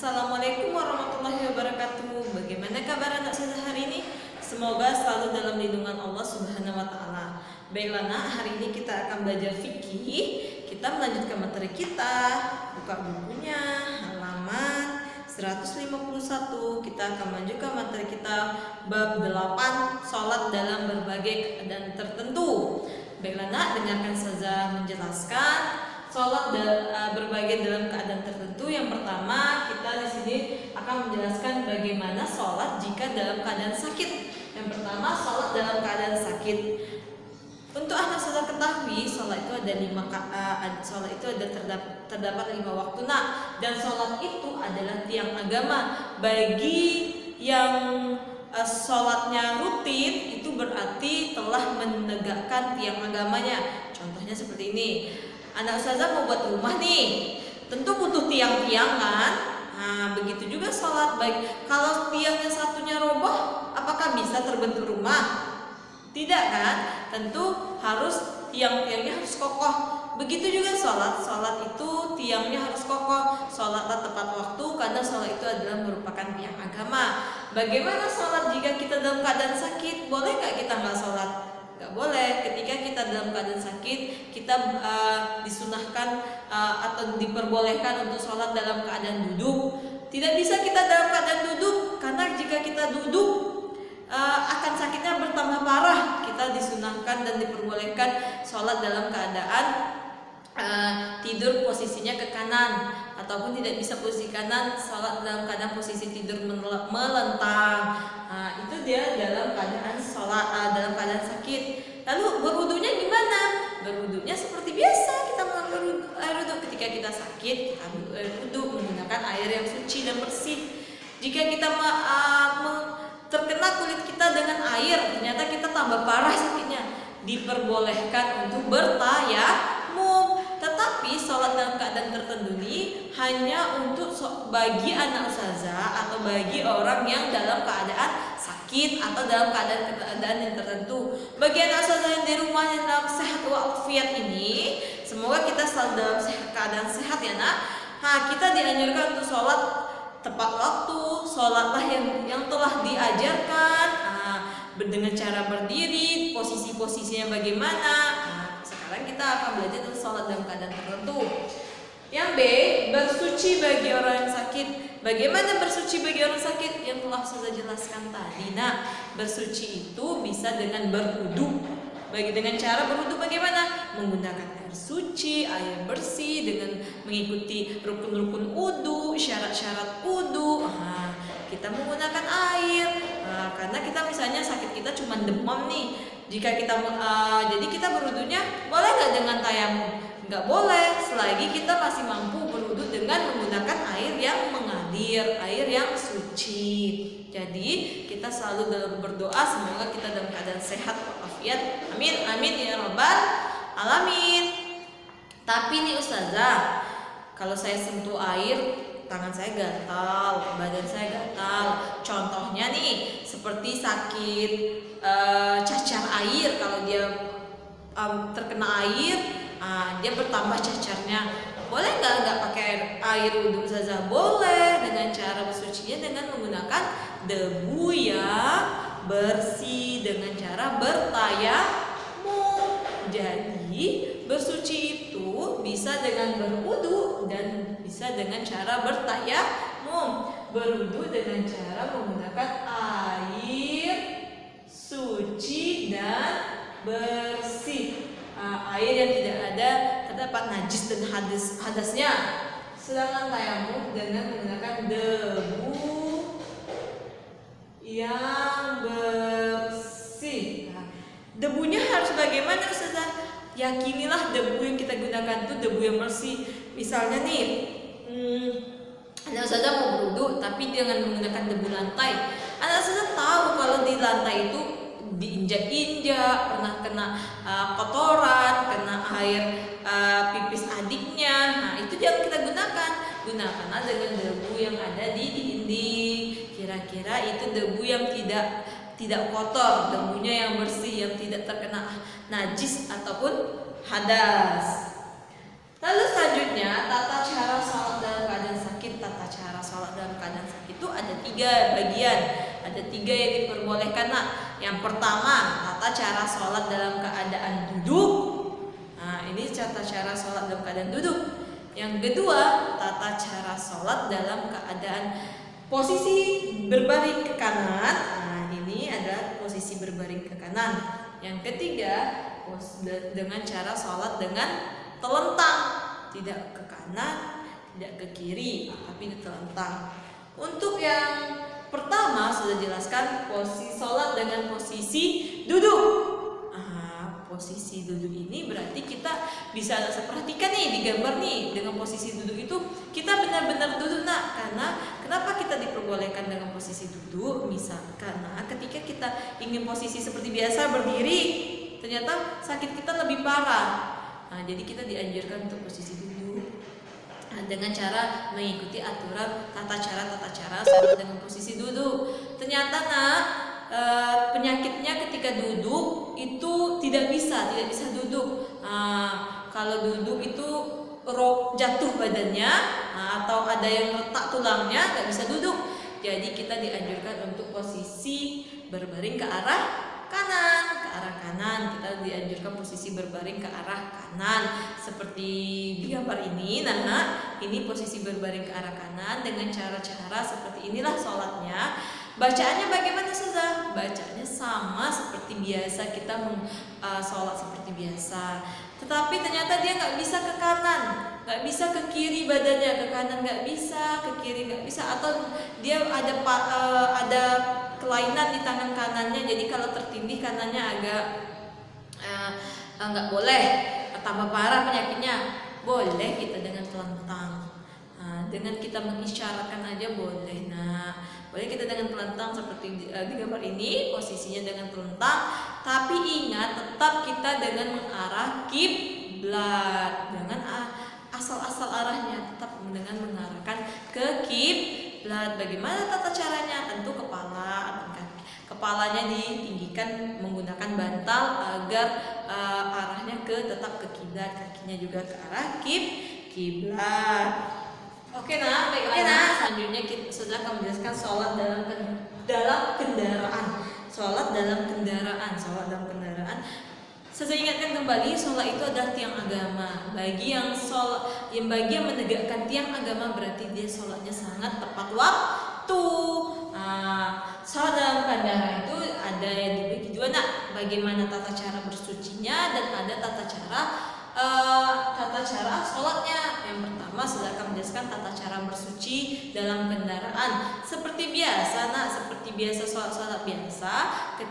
Assalamualaikum warahmatullahi wabarakatuh. Bagaimana kabar anak saya hari ini? Semoga selalu dalam lindungan Allah Subhanahu wa taala. Baiklah nak, hari ini kita akan belajar fikih. Kita melanjutkan materi kita. Buka bukunya, halaman 151. Kita akan melanjutkan materi kita bab 8, salat dalam berbagai keadaan tertentu. Baiklah nak, dengarkan saja menjelaskan salat berbagai dalam keadaan tertentu. Yang pertama, kita di sini akan menjelaskan bagaimana salat jika dalam keadaan sakit. Yang pertama, salat dalam keadaan sakit. Untuk anak saudara ketahui, salat itu ada terdapat 5 waktu nak, dan salat itu adalah tiang agama. Bagi yang salatnya rutin, itu berarti telah menegakkan tiang agamanya. Contohnya seperti ini. Anak ustazah mau buat rumah nih, tentu butuh tiang-tiang kan. Nah, begitu juga sholat. Baik, kalau tiangnya satunya roboh, apakah bisa terbentuk rumah? Tidak kan? Tentu harus tiang-tiangnya harus kokoh. Begitu juga sholat. Sholat itu tiangnya harus kokoh. Sholatlah tepat waktu, karena sholat itu adalah merupakan tiang agama. Bagaimana sholat jika kita dalam keadaan sakit? Boleh nggak kita nggak sholat? Gak boleh. Ketika kita dalam keadaan sakit, kita disunahkan atau diperbolehkan untuk sholat dalam keadaan duduk. Tidak bisa kita dalam keadaan duduk, karena jika kita duduk akan sakitnya bertambah parah. Kita disunahkan dan diperbolehkan sholat dalam keadaan tidur posisinya ke kanan, ataupun tidak bisa posisi kanan, sholat dalam keadaan posisi tidur melentang. Itu dia dalam keadaan sholat dalam keadaan sakit. Lalu berwudunya gimana? Berwudunya seperti biasa, kita mengambil air wudhu. Ketika kita sakit, kita ambil air wudhu menggunakan air yang suci dan bersih. Jika kita terkena kulit kita dengan air, ternyata kita tambah parah sakitnya, diperbolehkan untuk bertayamum. Tetapi sholat dalam keadaan tertentu ini hanya untuk bagi anak ustazah atau bagi orang yang dalam keadaan sakit atau dalam keadaan yang tertentu. Bagi anak ustazah yang di rumah yang dalam sehat walafiat ini, semoga kita selalu dalam keadaan sehat ya nak. Kita dianjurkan untuk sholat tepat waktu. Sholatlah yang telah diajarkan, dengan cara berdiri, posisi-posisinya bagaimana. Sekarang kita akan belajar tentang sholat dalam keadaan tertentu. Yang B, bersuci bagi orang yang sakit. Bagaimana bersuci bagi orang sakit? Yang telah saya jelaskan tadi. Nah, bersuci itu bisa dengan berwudu. Dengan cara berwudu bagaimana? Menggunakan air suci, air bersih, dengan mengikuti rukun-rukun wudu, syarat-syarat wudu. Kita menggunakan air. Karena kita misalnya sakit kita cuma demam nih. Jika kita jadi kita berwudunya boleh nggak dengan tayamum? Nggak boleh, selagi kita masih mampu berwudu dengan menggunakan air yang mengalir, air yang suci. Jadi kita selalu dalam berdoa semoga kita dalam keadaan sehat walafiat. Amin, amin ya rabbal alamin. Tapi nih ustazah, kalau saya sentuh air, tangan saya gatal, badan saya gatal. Contohnya nih, seperti sakit cacar air. Kalau dia terkena air, dia bertambah cacarnya. Boleh nggak pakai air wudhu saja? Boleh, dengan cara bersucinya dengan menggunakan debu yang bersih, dengan cara bertayamum. Jadi bersuci itu bisa dengan berwudu dan bisa dengan cara bertayamum. Berwudu dengan cara menggunakan air suci dan bersih, air yang tidak terdapat najis dan hadasnya. Sedangkan tayamum dengan menggunakan debu yang bersih. Debunya harus bagaimana ustazah? Yakinilah debu yang kita gunakan itu debu yang bersih. Misalnya nih, anak ustazah mau berwudu tapi dengan menggunakan debu lantai. Anak ustazah tahu kalau di lantai itu diinjak-injak, pernah kena kotoran, kena air pipis adiknya. Itu jangan kita gunakan. Gunakanlah dengan debu yang ada di dinding. Kira-kira itu debu yang tidak kotor, debunya yang bersih, yang tidak terkena najis ataupun hadas. Lalu selanjutnya tata cara sholat dalam keadaan sakit. Tata cara sholat 3 bagian, ada 3 yang diperbolehkan nak. Yang pertama, tata cara sholat dalam keadaan duduk. Nah, ini tata cara sholat dalam keadaan duduk. Yang kedua, tata cara sholat dalam keadaan posisi berbaring ke kanan. Nah, ini adalah posisi berbaring ke kanan. Yang ketiga, dengan cara sholat dengan telentang, tidak ke kanan, tidak ke kiri, tapi telentang. Untuk yang pertama sudah jelaskan posisi sholat dengan posisi duduk. Posisi duduk ini berarti kita bisa perhatikan nih di gambar nih, dengan posisi duduk itu kita benar-benar duduk nak. Karena kenapa kita diperbolehkan dengan posisi duduk? Karena ketika kita ingin posisi seperti biasa berdiri, ternyata sakit kita lebih parah. Jadi kita dianjurkan untuk posisi duduk dengan cara mengikuti aturan tata cara sholat dengan posisi duduk. Ternyata nak, penyakitnya ketika duduk itu tidak bisa duduk. Kalau duduk itu jatuh badannya, atau ada yang retak tulangnya, nggak bisa duduk. Jadi kita dianjurkan untuk posisi berbaring ke arah kanan. Kita dianjurkan posisi berbaring ke arah kanan seperti di gambar ini. Nah, ini posisi berbaring ke arah kanan dengan cara-cara seperti inilah sholatnya. Bacaannya bagaimana Ustazah? Bacaannya sama seperti biasa, kita sholat seperti biasa. Tetapi ternyata dia nggak bisa ke kanan, nggak bisa ke kiri badannya, ke kanan nggak bisa, ke kiri nggak bisa, atau dia ada kelainan di tangan kanannya. Jadi kalau tertindih kanannya agak nggak boleh, tambah parah penyakitnya. Boleh kita dengan telentang, dengan kita mengisyaratkan aja boleh. Boleh kita dengan telentang seperti di gambar ini, posisinya dengan telentang. Tapi ingat, tetap kita dengan mengarah kiblat, jangan asal-asal arahnya, tetap dengan mengarahkan ke kiblat. Bagaimana tata caranya? Tentu kepalanya ditinggikan menggunakan bantal agar arahnya tetap ke kiblat, kakinya juga ke arah kiblat. Oke nah, baiklah. Selanjutnya kita sudah akan menjelaskan sholat dalam kendaraan. Sholat dalam kendaraan. Saya ingatkan kembali, sholat itu adalah tiang agama. Bagi yang menegakkan tiang agama berarti dia sholatnya sangat tepat waktu. Sholat dalam kendaraan itu ada yang dibagi dua nak. Bagaimana tata cara bersucinya dan ada tata cara sholatnya. Yang pertama sudah akan menjelaskan tata cara bersuci dalam kendaraan. Seperti biasa nak, sholat biasa.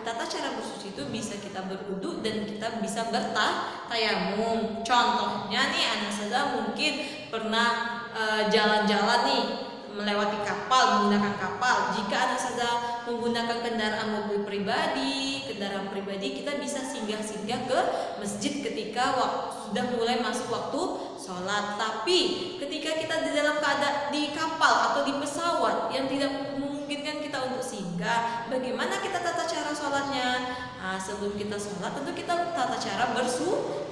Tata cara bersuci itu bisa kita berwudu dan kita bisa bertayamum. Contohnya nih, anak saudara mungkin pernah jalan-jalan nih, melewati kapal, menggunakan kapal. Jika anak saudara menggunakan kendaraan pribadi, kita bisa singgah-singgah ke masjid ketika sudah mulai masuk waktu sholat. Tapi ketika kita di dalam keadaan di kapal atau di pesawat yang tidak memungkinkan kita untuk singgah, bagaimana kita tata cara sholatnya? Sebelum kita sholat tentu kita tata cara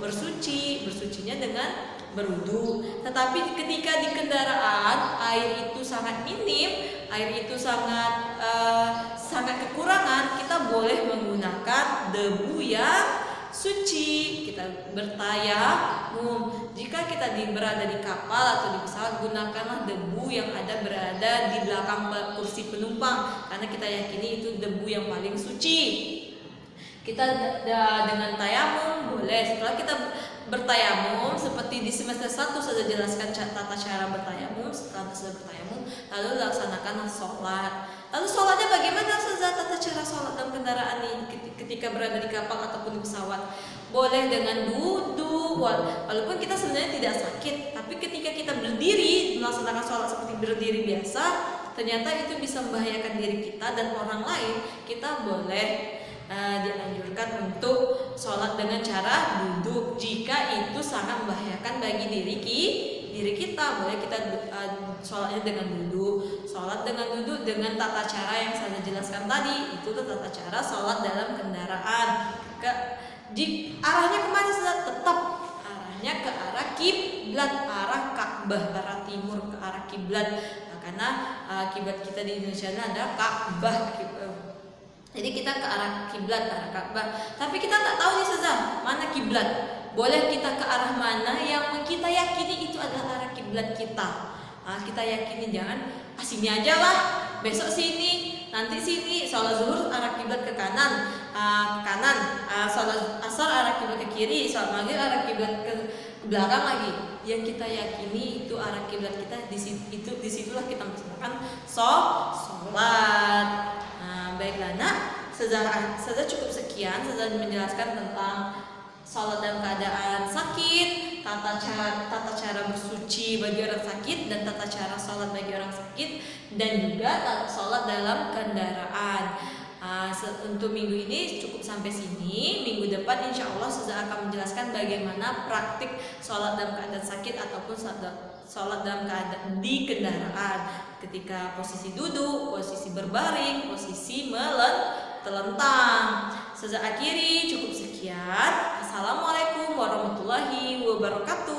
bersucinya dengan berwudu. Tetapi ketika di kendaraan air itu sangat minim, air itu sangat kekurangan, kita boleh menggunakan debu yang suci. Kita bertayamum. Jika kita berada di kapal atau di pesawat, gunakanlah debu yang berada di belakang kursi penumpang, karena kita yakini itu debu yang paling suci. Kita dengan tayamum boleh. Setelah kita bertayamum, seperti di semester 1 sudah jelaskan tata cara bertayamum. Setelah sudah bertayamum, lalu laksanakanlah sholat. Lalu sholatnya bagaimana Ustazah? Tata cara sholat dalam kendaraan ini ketika berada di kapal ataupun di pesawat, boleh dengan duduk. Walaupun kita sebenarnya tidak sakit, tapi ketika kita berdiri melaksanakan sholat seperti berdiri biasa, ternyata itu bisa membahayakan diri kita dan orang lain. Kita boleh dianjurkan untuk sholat dengan cara duduk. Jika itu sangat membahayakan bagi diri kita, boleh kita sholatnya dengan duduk. Sholat dengan duduk dengan tata cara yang saya jelaskan tadi, itu tata cara sholat dalam kendaraan. Arahnya kemana sudah? Tetap arahnya ke arah kiblat, arah Ka'bah, arah timur, ke arah kiblat. karena kiblat kita di Indonesia ada Ka'bah. Jadi kita ke arah kiblat, arah Ka'bah. Tapi kita tak tahu nih Ustazah, mana kiblat. Boleh kita ke arah mana yang kita yakini itu adalah arah kiblat kita. Kita yakini, jangan sini aja lah, besok sini, nanti sini. Sholat zuhur arah kiblat ke kanan, sholat asar arah kiblat ke kiri, sholat maghrib arah kiblat ke belakang lagi. Yang kita yakini itu arah kiblat kita, disitulah kita melaksanakan sholat. Baiklah nak, Ustazah cukup sekian. Ustazah menjelaskan tentang sholat dalam keadaan sakit, tata cara bersuci bagi orang sakit, dan tata cara sholat bagi orang sakit, dan juga sholat dalam kendaraan. Untuk minggu ini cukup sampai sini. Minggu depan insya Allah Ustazah akan menjelaskan bagaimana praktik sholat dalam keadaan sakit ataupun sholat dalam keadaan di kendaraan, ketika posisi duduk, posisi berbaring, posisi telentang. Ustazah akhiri, cukup sekian. Assalamualaikum warahmatullahi wabarakatuh.